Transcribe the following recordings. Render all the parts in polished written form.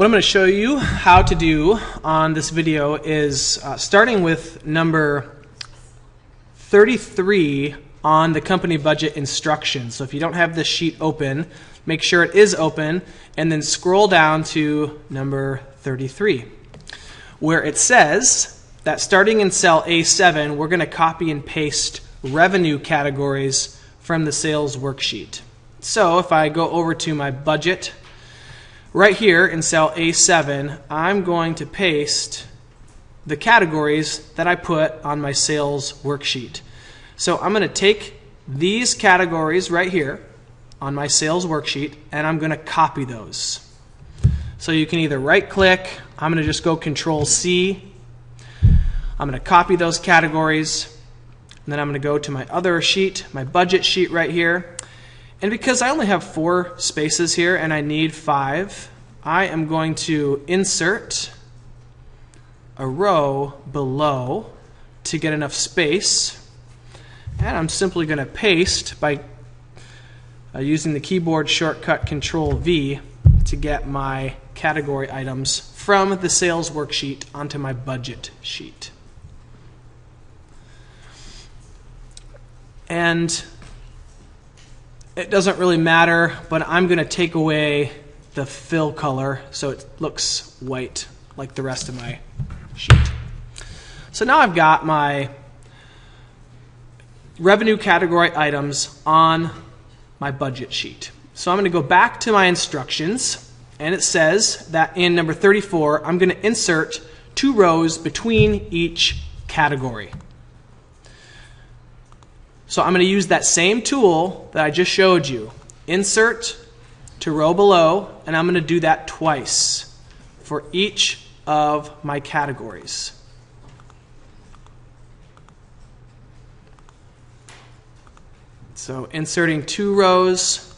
What I'm going to show you how to do on this video is starting with number 33 on the company budget instructions. So if you don't have this sheet open, make sure it is open and then scroll down to number 33 where it says that starting in cell A7 we're going to copy and paste revenue categories from the sales worksheet. So if I go over to my budget, right here in cell A7, I'm going to paste the categories that I put on my sales worksheet. So I'm going to take these categories right here on my sales worksheet and I'm going to copy those. So you can either right click, I'm going to just go Control C, I'm going to copy those categories, and then I'm going to go to my other sheet, my budget sheet right here. And because I only have 4 spaces here and I need 5, I am going to insert a row below to get enough space. And I'm simply going to paste by using the keyboard shortcut Control V to get my category items from the sales worksheet onto my budget sheet. And it doesn't really matter, but I'm going to take away the fill color so it looks white like the rest of my sheet. So now I've got my revenue category items on my budget sheet. So I'm going to go back to my instructions, and it says that in number 34 I'm going to insert 2 rows between each category. So I'm going to use that same tool that I just showed you. Insert to row below, and I'm going to do that twice for each of my categories. So inserting 2 rows,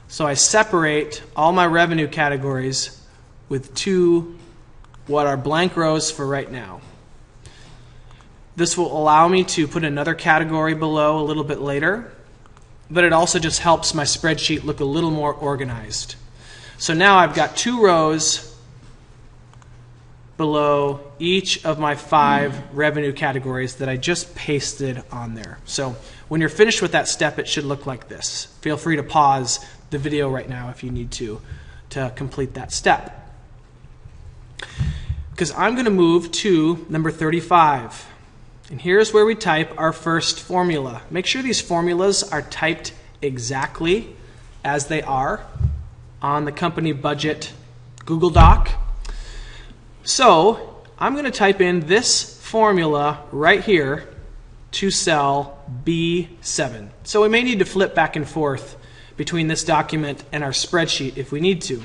so I separate all my revenue categories with 2 what are blank rows for right now. This will allow me to put another category below a little bit later, but it also just helps my spreadsheet look a little more organized. So now I've got 2 rows below each of my 5 revenue categories that I just pasted on there. So when you're finished with that step, it should look like this. Feel free to pause the video right now if you need to complete that step. Because I'm going to move to number 35. And here's where we type our first formula. Make sure these formulas are typed exactly as they are on the company budget Google Doc. So I'm going to type in this formula right here to cell B7. So we may need to flip back and forth between this document and our spreadsheet if we need to.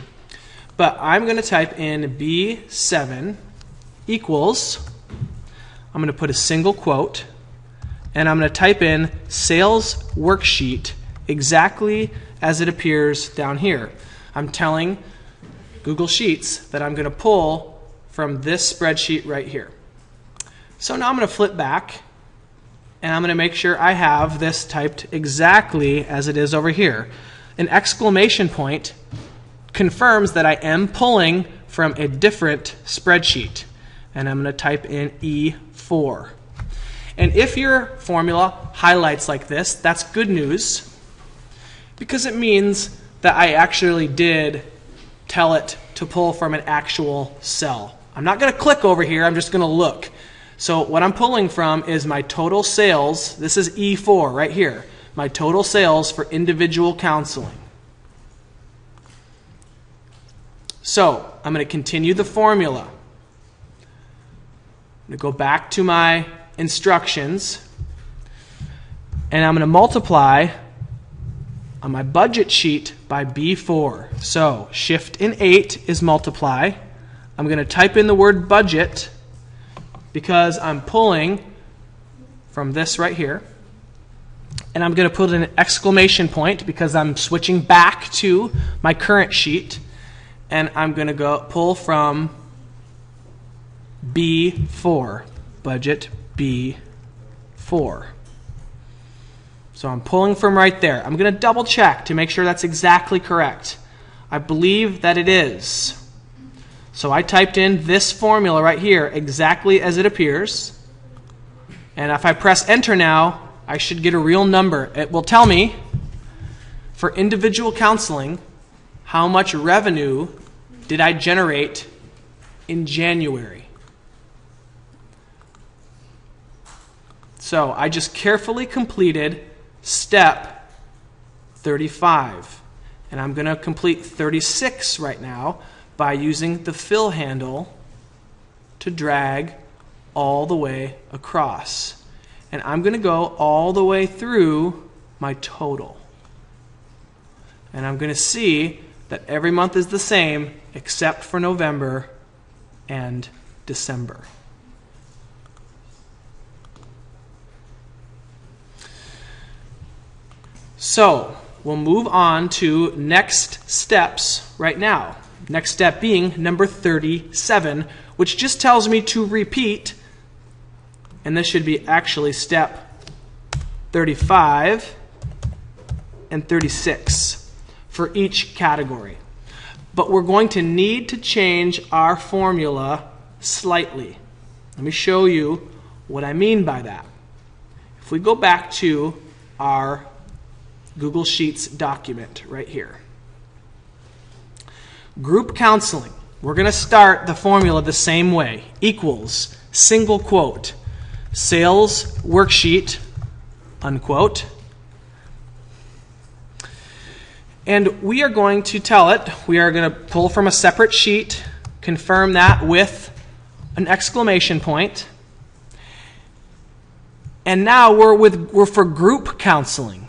But I'm going to type in B7 equals, I'm going to put a single quote, and I'm going to type in sales worksheet exactly as it appears down here. I'm telling Google Sheets that I'm going to pull from this spreadsheet right here. So now I'm going to flip back, and I'm going to make sure I have this typed exactly as it is over here. An exclamation point confirms that I am pulling from a different spreadsheet. And I'm going to type in E4. And if your formula highlights like this, that's good news because it means that I actually did tell it to pull from an actual cell. I'm not going to click over here, I'm just going to look. So what I'm pulling from is my total sales. This is E4 right here. My total sales for individual counseling. So I'm going to continue the formula. I'm going to go back to my instructions, and I'm going to multiply on my budget sheet by B4. So Shift and 8 is multiply. I'm going to type in the word budget because I'm pulling from this right here. And I'm going to put an exclamation point because I'm switching back to my current sheet. And I'm going to go pull from B4, budget B4. So I'm pulling from right there. I'm going to double check to make sure that's exactly correct. I believe that it is. So I typed in this formula right here exactly as it appears. And if I press enter now, I should get a real number. It will tell me for individual counseling how much revenue did I generate in January. So I just carefully completed step 35. And I'm going to complete 36 right now by using the fill handle to drag all the way across. And I'm going to go all the way through my total. And I'm going to see that every month is the same except for November and December. So we'll move on to next steps right now. Next step being number 37, which just tells me to repeat, and this should be actually step 35 and 36 for each category. But we're going to need to change our formula slightly. Let me show you what I mean by that. If we go back to our Google Sheets document right here. Group counseling. We're going to start the formula the same way. Equals, single quote, sales worksheet, unquote. And we are going to tell it, we are going to pull from a separate sheet, confirm that with an exclamation point. And now we're for group counseling.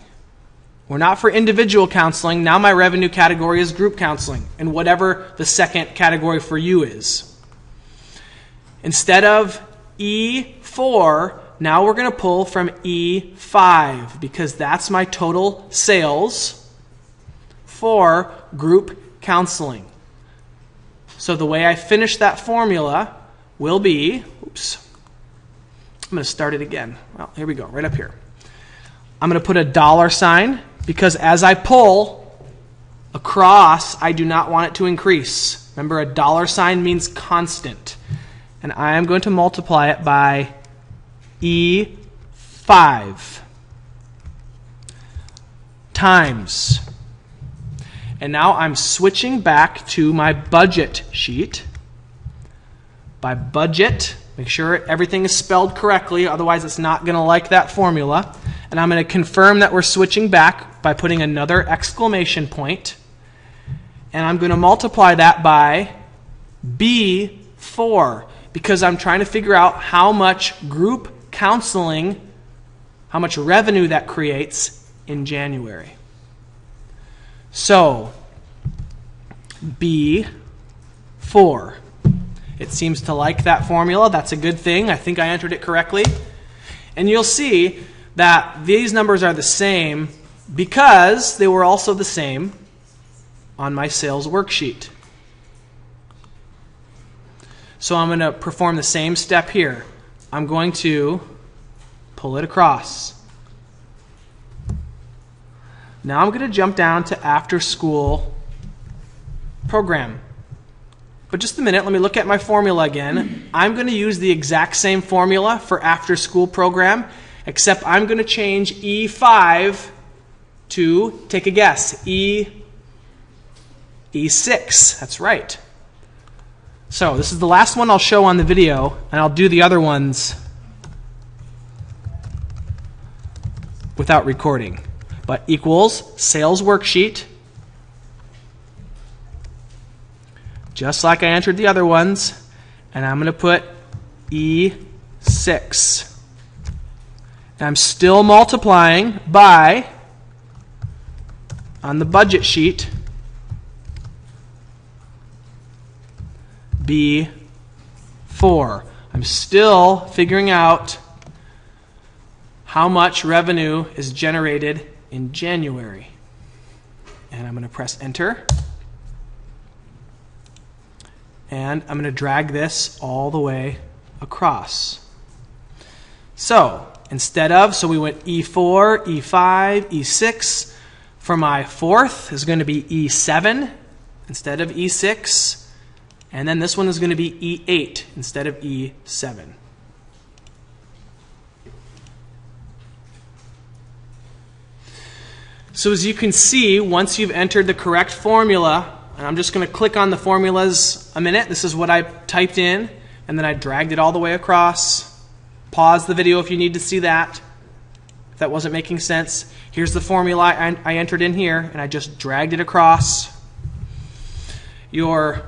We're not for individual counseling. Now my revenue category is group counseling, and whatever the second category for you is. Instead of E4, now we're going to pull from E5 because that's my total sales for group counseling. So the way I finish that formula will be, oops, I'm going to start it again. Well, here we go, right up here. I'm going to put a $sign because as I pull across, I do not want it to increase. Remember, a $sign means constant. And I am going to multiply it by E5 times. And now I'm switching back to my budget sheet. By budget, make sure everything is spelled correctly, otherwise it's not going to like that formula. And I'm going to confirm that we're switching back by putting another exclamation point. And I'm going to multiply that by B4 because I'm trying to figure out how much group counseling, how much revenue that creates in January. So, B4. It seems to like that formula. That's a good thing. I think I entered it correctly. And you'll see that these numbers are the same because they were also the same on my sales worksheet. So I'm going to perform the same step here. I'm going to pull it across. Now I'm going to jump down to after school program. But just a minute, let me look at my formula again. I'm going to use the exact same formula for after school program, except I'm going to change E5 to, take a guess, E6. That's right. So this is the last one I'll show on the video, and I'll do the other ones without recording. But equals sales worksheet, just like I entered the other ones, and I'm going to put E6. And I'm still multiplying by, on the budget sheet, B4. I'm still figuring out how much revenue is generated in January. And I'm going to press enter. And I'm going to drag this all the way across. So, so we went E4, E5, E6. For my fourth is going to be E7 instead of E6. And then this one is going to be E8 instead of E7. So as you can see, once you've entered the correct formula, and I'm just going to click on the formulas a minute. This is what I typed in, and then I dragged it all the way across. Pause the video if you need to see that, if that wasn't making sense. Here's the formula I entered in here, and I just dragged it across. Your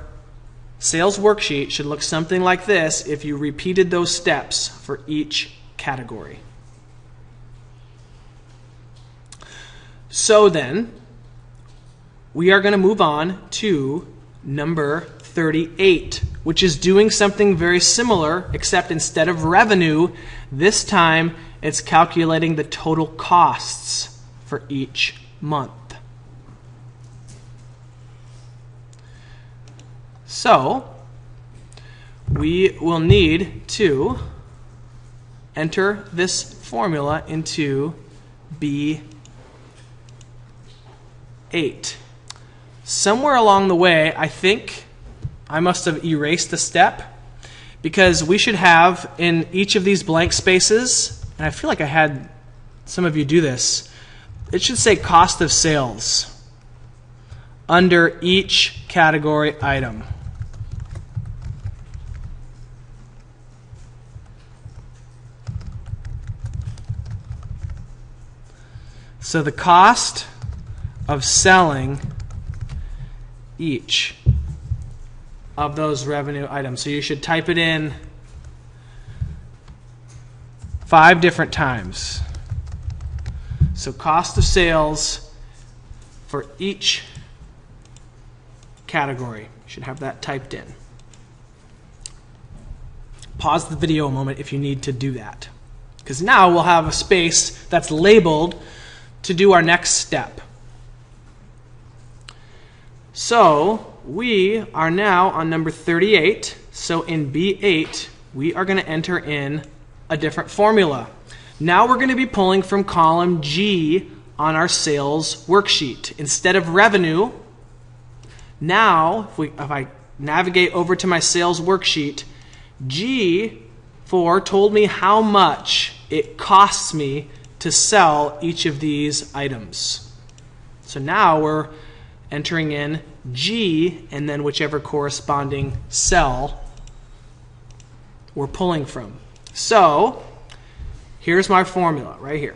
sales worksheet should look something like this if you repeated those steps for each category. So then, we are going to move on to number 38, which is doing something very similar, except instead of revenue, this time it's calculating the total costs for each month. So, we will need to enter this formula into B8. Somewhere along the way, I think I must have erased a step, because we should have in each of these blank spaces, and I feel like I had some of you do this, it should say cost of sales under each category item. So the cost of selling each of those revenue items. So you should type it in 5 different times. So cost of sales for each category. You should have that typed in. Pause the video a moment if you need to do that, because now we'll have a space that's labeled to do our next step. So we are now on number 38. So in B8, we are going to enter in a different formula. Now we're going to be pulling from column G on our sales worksheet. Instead of revenue, now if I navigate over to my sales worksheet, G4 told me how much it costs me to sell each of these items. So now we're entering in G and then whichever corresponding cell we're pulling from. So here's my formula right here.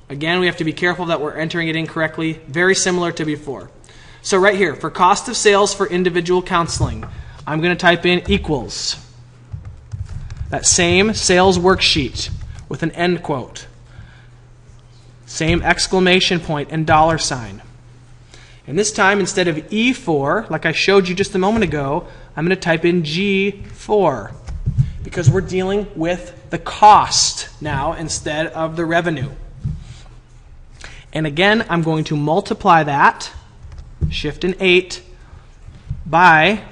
Again, we have to be careful that we're entering it in correctly, very similar to before. So right here, for cost of sales for individual counseling, I'm going to type in equals that same sales worksheet with an end quote, same exclamation point and dollar sign. And this time, instead of E4, like I showed you just a moment ago, I'm going to type in G4, because we're dealing with the cost now instead of the revenue. And again, I'm going to multiply that, Shift and 8, by,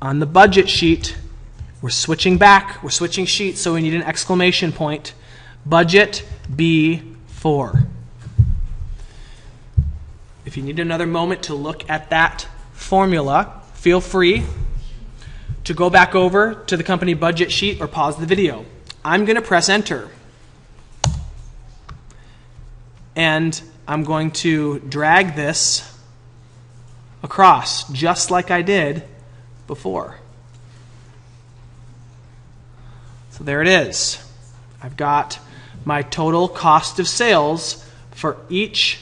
on the budget sheet, we're switching back, we're switching sheets, so we need an exclamation point, budget B4. If you need another moment to look at that formula, feel free to go back over to the company budget sheet or pause the video. I'm going to press enter. And I'm going to drag this across just like I did before. So there it is. I've got my total cost of sales for each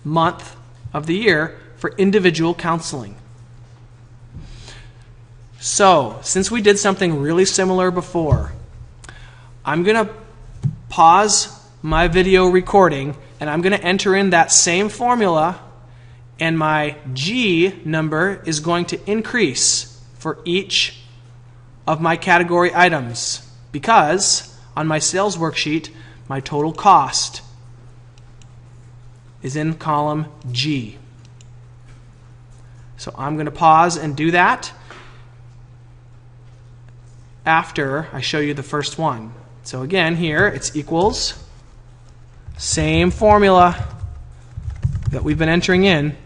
month of the year for individual counseling. So, since we did something really similar before, I'm going to pause my video recording and I'm going to enter in that same formula, and my G number is going to increase for each of my category items, because on my sales worksheet, my total cost is in column G. So I'm going to pause and do that after I show you the first one. So again, here it's equals, same formula that we've been entering in,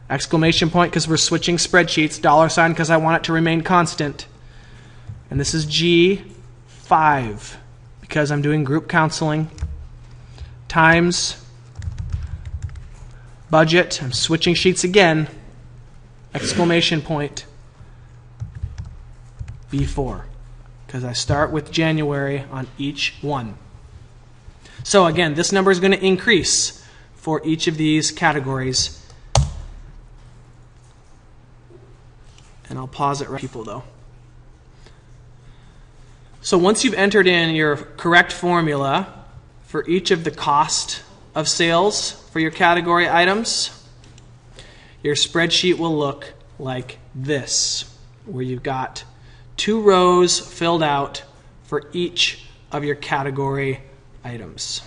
exclamation point because we're switching spreadsheets, dollar sign because I want it to remain constant. And this is G5 because I'm doing group counseling, times budget, I'm switching sheets again, exclamation point, B4, because I start with January on each one. So again, this number is going to increase for each of these categories. And I'll pause it right people though. So once you've entered in your correct formula for each of the cost of sales for your category items, your spreadsheet will look like this, where you've got 2 rows filled out for each of your category items.